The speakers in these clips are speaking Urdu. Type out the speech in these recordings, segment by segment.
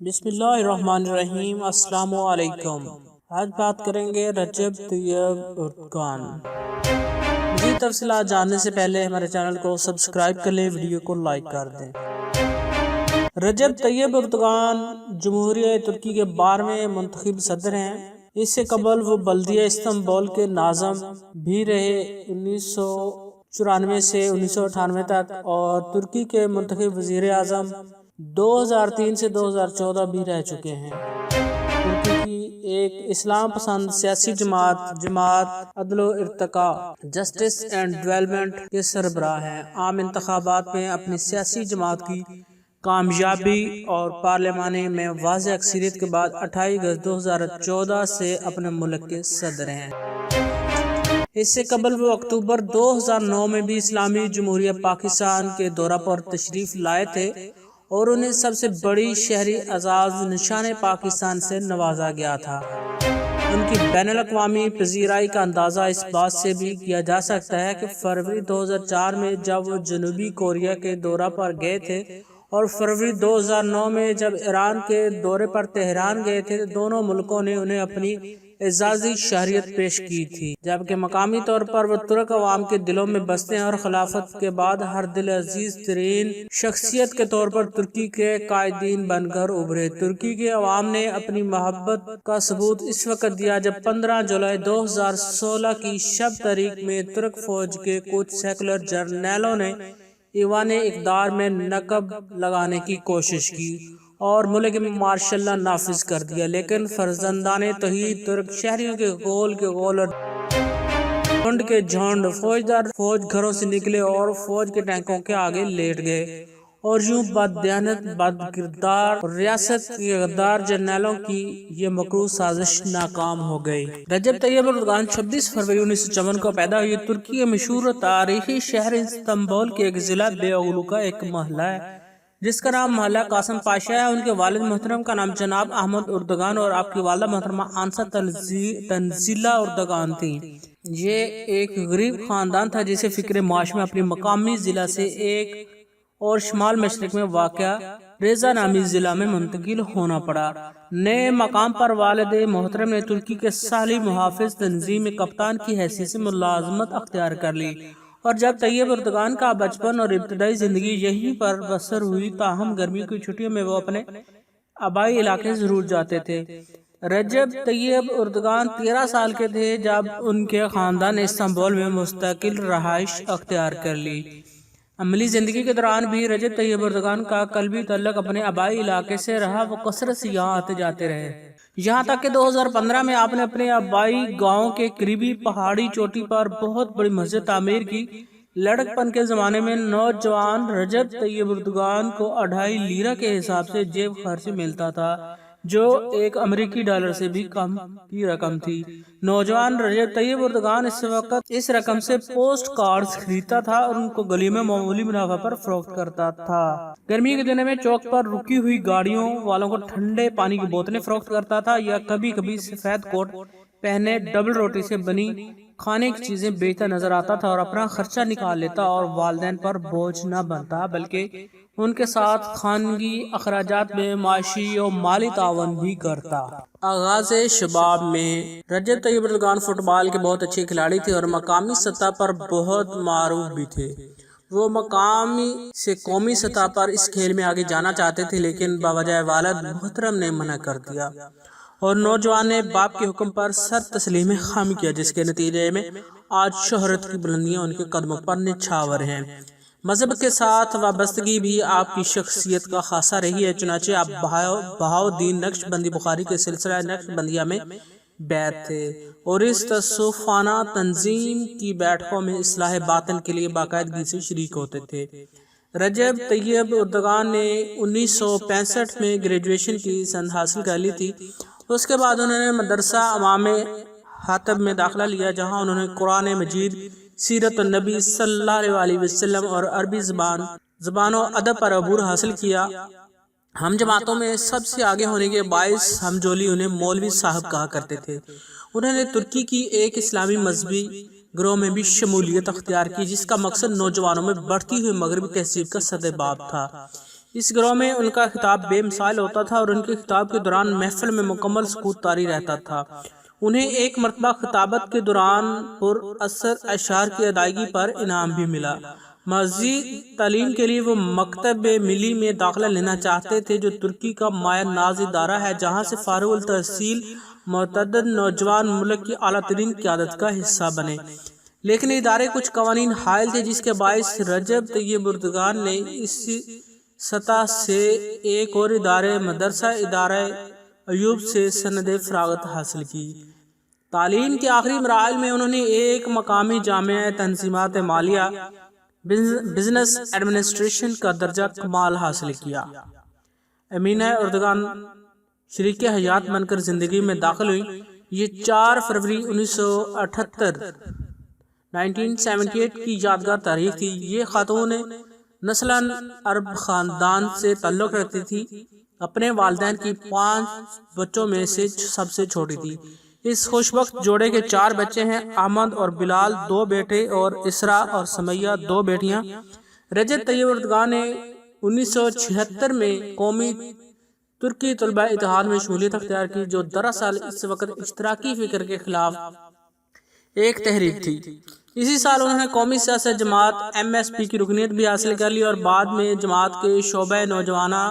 بسم اللہ الرحمن الرحیم۔ السلام علیکم۔ آج بات کریں گے رجب طیب اردگان۔ مزید تفصیلات جاننے سے پہلے ہمارے چینل کو سبسکرائب کر لیں، ویڈیو کو لائک کر دیں۔ رجب طیب اردگان جمہوریہ ترکی کے 12ویں منتخب صدر ہیں۔ اس سے قبل وہ بلدیہ استنبول کے ناظم بھی رہے 1994 سے 1998 تک، اور ترکی کے منتخب وزیر اعظم 2003 سے 2014 بھی رہ چکے ہیں۔ ترکی کی ایک اسلام پسند سیاسی جماعت عدل و ارتقاء جسٹس اینڈ ڈیولپمنٹ کے سربراہ ہیں۔ عام انتخابات میں اپنی سیاسی جماعت کی کامیابی اور پارلیمانی میں واضح اکثریت کے بعد 28 اگست 2014 سے اپنے ملک کے صدر ہیں۔ اس سے قبل وہ اکتوبر 2009 میں بھی اسلامی جمہوریہ پاکستان کے دورہ پر تشریف لائے تھے اور انہیں سب سے بڑی شہری اعزاز نشان پاکستان سے نوازا گیا تھا۔ ان کی بین الاقوامی پذیرائی کا اندازہ اس بات سے بھی کیا جا سکتا ہے کہ فروری 2004 میں جب وہ جنوبی کوریا کے دورہ پر گئے تھے اور فروری 2009 میں جب ایران کے دورے پر تہران گئے تھے، دونوں ملکوں نے انہیں اپنی اعزازی شہریت پیش کی تھی، جبکہ مقامی طور پر وہ ترک عوام کے دلوں میں بستے ہیں اور خلافت کے بعد ہر دل عزیز ترین شخصیت کے طور پر ترکی کے قائدین بن کر ابھرے۔ ترکی کے عوام نے اپنی محبت کا ثبوت اس وقت دیا جب 15 جولائی 2016 کی شب تاریخ میں ترک فوج کے کچھ سیکولر جرنیلوں نے ایوان اقتدار میں نقب لگانے کی کوشش کی اور ملک میں مارشل لا نافذ کر دیا، لیکن فرزندان توحید ترک شہریوں کے گول اور جھنڈ کے جھنڈ فوجدار فوج گھروں سے نکلے اور فوج کے ٹینکوں کے آگے لیٹ گئے، اور یوں بددیانت بدکردار اور ریاست کے غدار جرنیلوں کی یہ مکروہ سازش ناکام ہو گئی۔ رجب طیب اردگان 26 فروری 1954 کو پیدا ہوئی۔ ترکی کے مشہور تاریخی شہر استنبول کے ایک ضلع بیوغلو کا ایک محلہ ہے جس کا نام محلہ قاسم پاشا ہے۔ ان کے والد محترم کا نام جناب احمد اردگان اور آپ کی والدہ محترمہ آنسا تنزیلہ اردگان تھی۔ یہ ایک غریب خاندان تھا جسے فکر معاش میں اپنی مقامی ضلع سے ایک اور شمال مشرق میں واقع ریزا نامی ضلع میں منتقل ہونا پڑا۔ نئے مقام پر والد محترم نے ترکی کے ساحلی محافظ تنظیم میں کپتان کی حیثیت سے ملازمت اختیار کر لی، اور جب طیب اردگان کا بچپن اور ابتدائی زندگی یہیں پر بسر ہوئی، تاہم گرمی کی چھٹیوں میں وہ اپنے آبائی علاقے ضرور جاتے تھے۔ رجب طیب اردگان 13 سال کے تھے جب ان کے خاندان نے استنبول میں مستقل رہائش اختیار کر لی۔ عملی زندگی کے دوران بھی رجب طیب اردگان کا قلبی تعلق اپنے آبائی علاقے سے رہا۔ وہ کثرت سے یہاں آتے جاتے رہے، یہاں تک کہ 2015 میں آپ نے اپنے آبائی گاؤں کے قریبی پہاڑی چوٹی پر بہت بڑی مسجد تعمیر کی۔ لڑک پن کے زمانے میں نوجوان رجب طیب اردگان کو 2.5 لیرہ کے حساب سے جیب خرچ ملتا تھا، جو $1 امریکی سے بھی کم کی رقم تھی۔ نوجوان رجب طیب اردگان اس وقت اس رقم سے پوسٹ کارڈز خریدتا تھا اور ان کو گلی میں معمولی منافع پر فروخت کرتا تھا۔ گرمی کے دنوں میں چوک پر رکی ہوئی گاڑیوں والوں کو ٹھنڈے پانی کی بوتلیں فروخت کرتا تھا، یا کبھی کبھی سفید کوٹ پہنے ڈبل روٹی سے بنی کھانے کی چیزیں بیچتا نظر آتا تھا اور اپنا خرچہ نکال لیتا اور والدین پر بوجھ نہ بنتا بلکہ ان کے ساتھ خانگی اخراجات میں معاشی و مالی تعاون بھی کرتا۔ آغاز شباب میں رجب طیب اردگان فٹ بال کے بہت اچھے کھلاڑی تھے اور مقامی سطح پر بہت معروف بھی تھے۔ وہ مقامی سے قومی سطح پر اس کھیل میں آگے جانا چاہتے تھے، لیکن باوجہ والد محترم نے منع کر دیا اور نوجوان نے باپ کے حکم پر سر تسلیم خم کیا، جس کے نتیجے میں آج شہرت کی بلندیاں ان کے قدموں پر نچھاور ہیں۔ مذہب کے ساتھ وابستگی بھی آپ کی شخصیت کا خاصہ رہی ہے، چنانچہ آپ بہاؤالدین نقش بندی بخاری کے سلسلہ نقش بندیہ میں بیعت تھے اور اس تصوفانہ تنظیم کی بیٹھکوں میں اصلاح باطن کے لیے باقاعدگی سے شریک ہوتے تھے۔ رجب طیب اردگان نے 1965 میں گریجویشن کی سند حاصل کر لی تھی۔ اس کے بعد انہوں نے مدرسہ امام حاطب میں داخلہ لیا، جہاں انہوں نے قرآن مجید، سیرت النبی صلی اللہ علیہ وسلم اور عربی زبان و ادب پر عبور حاصل کیا۔ ہم جماعتوں میں سب سے آگے ہونے کے باعث ہم جولی انہیں مولوی صاحب کہا کرتے تھے۔ انہوں نے ترکی کی ایک اسلامی مذہبی گروہ میں بھی شمولیت اختیار کی، جس کا مقصد نوجوانوں میں بڑھتی ہوئی مغربی تہذیب کا سد باب تھا۔ اس گروہ میں ان کا خطاب بے مثال ہوتا تھا اور ان کے خطاب کے دوران محفل میں مکمل سکوت طاری رہتا تھا۔ انہیں ایک مرتبہ خطابت کے دوران پر اثر اشعار کی ادائیگی پر انعام بھی ملا۔ مزید تعلیم کے لیے وہ مکتب ملی میں داخلہ لینا چاہتے تھے، جو ترکی کا مایہ ناز ادارہ ہے، جہاں سے فارغ التحصیل متعدد نوجوان ملک کی اعلیٰ ترین قیادت کا حصہ بنے، لیکن ادارے کچھ قوانین حائل تھے، جس کے باعث رجب طیب اردگان نے اس سطح سے ایک اور ادارے مدرسہ ادارہ ایوب سے سند فراغت حاصل کی۔ تعلیم کے آخری مراحل میں انہوں نے ایک مقامی جامعہ تنظیمات مالیہ بزنس ایڈمنسٹریشن کا درجہ کمال حاصل کیا۔ امینہ اردگان شریک حیات بن کر زندگی میں داخل ہوئی۔ یہ 4 فروری 1978 کی یادگار تاریخ تھی۔ یہ خاتون نسلاً عرب خاندان سے تعلق رکھتی تھی، اپنے والدین کی 5 بچوں میں سے سب سے چھوٹی تھی۔ اس خوش وقت جوڑے کے 4 بچے ہیں، احمد اور بلال 2 بیٹے اور اسراء اور سمیہ 2 بیٹیاں۔ رجب طیب اردگان نے 1976 میں قومی ترکی طلبہ اتحاد میں شمولیت اختیار کی، جو دراصل اس وقت اشتراکی فکر کے خلاف ایک تحریک تھی۔ اسی سال انہوں نے قومی سیاست جماعت MSP کی رکنیت بھی حاصل کر لی اور بعد میں جماعت کے شعبہ نوجوانہ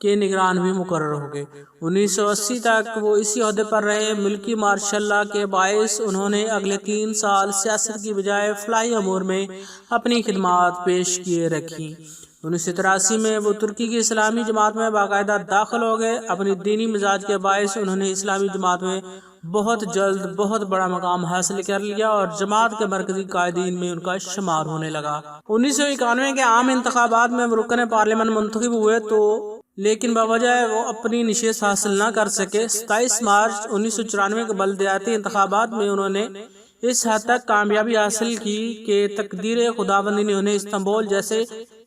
کے نگران بھی مقرر ہو گئے۔ 1980 تک وہ اسی عہدے پر رہے۔ ملکی مارشل لاء کے باعث انہوں نے اگلے 3 سال سیاست کی بجائے فلاحی امور میں اپنی خدمات پیش کیے رکھی۔ 1983 میں وہ ترکی کی اسلامی جماعت میں باقاعدہ داخل ہو گئے۔ اپنی دینی مزاج کے باعث انہوں نے اسلامی جماعت میں بہت جلد بہت بڑا مقام حاصل کر لیا اور جماعت کے مرکزی قائدین میں ان کا شمار ہونے لگا۔ 1991 کے عام انتخابات میں وہ رکن پارلیمنٹ منتخب ہوئے لیکن بوجہ وہ اپنی نشست حاصل نہ کر سکے۔ 27 مارچ 1994 کے بلدیاتی انتخابات میں انہوں نے اس حد تک کامیابی حاصل کی کہ تقدیر خداوندی نے انہیں استنبول جیسے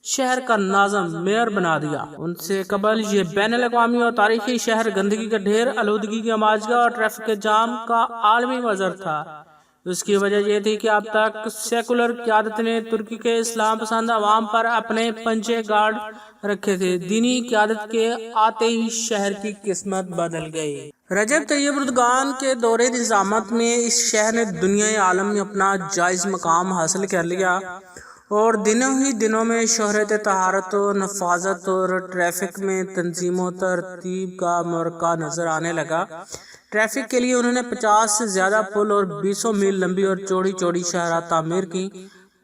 شہر کا ناظم میئر بنا دیا۔ ان سے قبل یہ بین الاقوامی اور تاریخی شہر گندگی کا ڈھیر، آلودگی کی آماجگاہ اور ٹریفک کے جام کا عالمی مظہر تھا۔ اس کی وجہ یہ تھی کہ اب تک سیکولر قیادت نے ترکی کے اسلام پسند عوام پر اپنے پنجے گاڑ رکھے تھے۔ دینی قیادت کے آتے ہی شہر کی قسمت بدل گئی۔ رجب طیب اردگان کے دور نظامت میں اس شہر نے دنیا عالم میں اپنا جائز مقام حاصل کر لیا اور دنوں میں شہرت طہارت و نفاذت اور ٹریفک میں تنظیم و ترتیب کا مرقع نظر آنے لگا۔ ٹریفک کے لیے انہوں نے 50 سے زیادہ پل اور 200 میل لمبی اور چوڑی شاہراہ تعمیر کی۔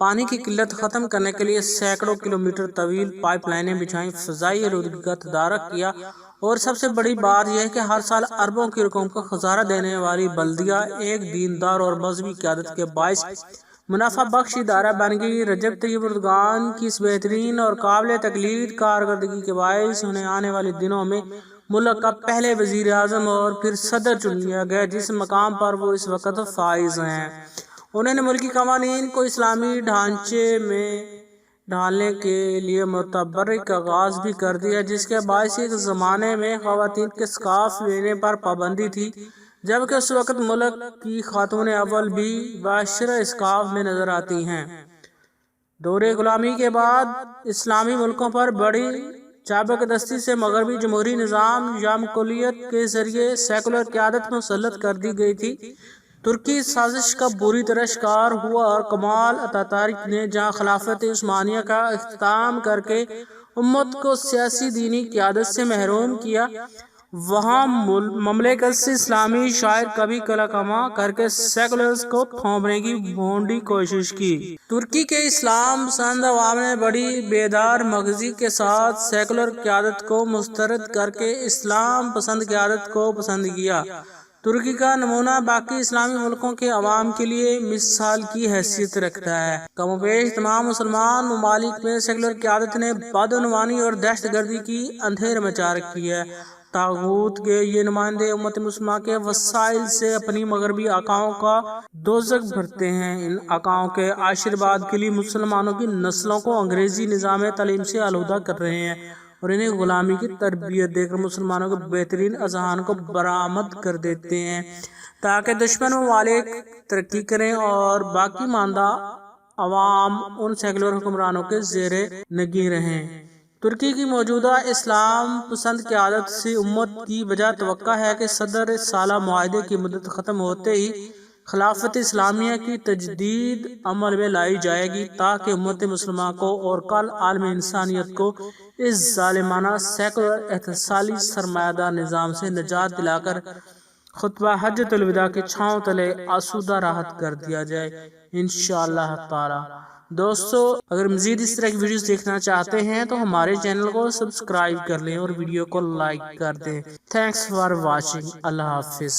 پانی کی قلت ختم کرنے کے لیے سینکڑوں کلومیٹر طویل پائپ لائنیں بچھائیں، فضائی آلودگی کا تدارک کیا اور سب سے بڑی بات یہ ہے کہ ہر سال اربوں کی رقم کا خسارہ دینے والی بلدیہ ایک دیندار اور مذہبی قیادت کے باعث منافع بخش ادارہ بن گئی۔ رجب طیب اردگان کی اس بہترین اور قابل تقلید کارکردگی کے باعث انہیں آنے والے دنوں میں ملک کا پہلے وزیر اعظم اور پھر صدر چن لیا گیا، جس مقام پر وہ اس وقت فائز ہیں۔ انہوں نے ملکی قوانین کو اسلامی ڈھانچے میں ڈھالنے کے لیے متبرک آغاز بھی کر دیا، جس کے باعث ایک زمانے میں خواتین کے سکارف لینے پر پابندی تھی، جبکہ اس وقت ملک کی خاتون اول بھی باشرہ اسکارف میں نظر آتی ہیں۔ دور غلامی کے بعد اسلامی ملکوں پر بڑی چابک دستی سے مغربی جمہوری نظام یا مقبولیت کے ذریعے سیکولر قیادت مسلط کر دی گئی تھی۔ ترکی سازش کا بری طرح شکار ہوا اور کمال اتاتürک نے جہاں خلافت عثمانیہ کا اختتام کر کے امت کو سیاسی دینی قیادت سے محروم کیا، وہاں مملکت سے اسلامی شاعر کبھی کلکما کر کے سیکولرز کو تھوپنے کی بھونڈی کوشش کی۔ ترکی کے اسلام پسند عوام نے بڑی بیدار مغزی کے ساتھ سیکولر قیادت کو مسترد کر کے اسلام پسند قیادت کو پسند کیا۔ ترکی کا نمونہ باقی اسلامی ملکوں کے عوام کے لیے مثال کی حیثیت رکھتا ہے۔ کم و بیش تمام مسلمان ممالک میں سیکولر قیادت نے بدعنوانی اور دہشت گردی کی اندھیر مچا رکھی ہے۔ طاغوت کے یہ نمائندے امت مسلمہ کے وسائل سے اپنی مغربی آقاؤں کا دوزخ بھرتے ہیں۔ ان آقاؤں کے آشیرواد کے لیے مسلمانوں کی نسلوں کو انگریزی نظام تعلیم سے آلودہ کر رہے ہیں اور انہیں غلامی کی تربیت دے کر مسلمانوں کے بہترین اذہان کو برآمد کر دیتے ہیں تاکہ دشمن ممالک ترقی کریں اور باقی ماندہ عوام ان سیکولر حکمرانوں کے زیر نگیں رہیں۔ ترکی کی موجودہ اسلام پسند قیادت سے امت کی بجائے توقع ہے کہ صدر سالہ معاہدے کی مدت ختم ہوتے ہی خلافت اسلامیہ کی تجدید عمل میں لائی جائے گی تاکہ امت مسلمہ کو اور کل عالم انسانیت کو اس ظالمانہ سیکولر احتسالی سرمایہ دار نظام سے نجات دلا کر خطبہ حجۃ الوداع کی چھاؤں تلے آسودہ راحت کر دیا جائے انشاءاللہ تعالی۔ دوستو اگر مزید اس طرح کی ویڈیوز دیکھنا چاہتے ہیں تو ہمارے چینل کو سبسکرائب کر لیں اور ویڈیو کو لائک کر دیں۔ Thanks for watching. اللہ حافظ۔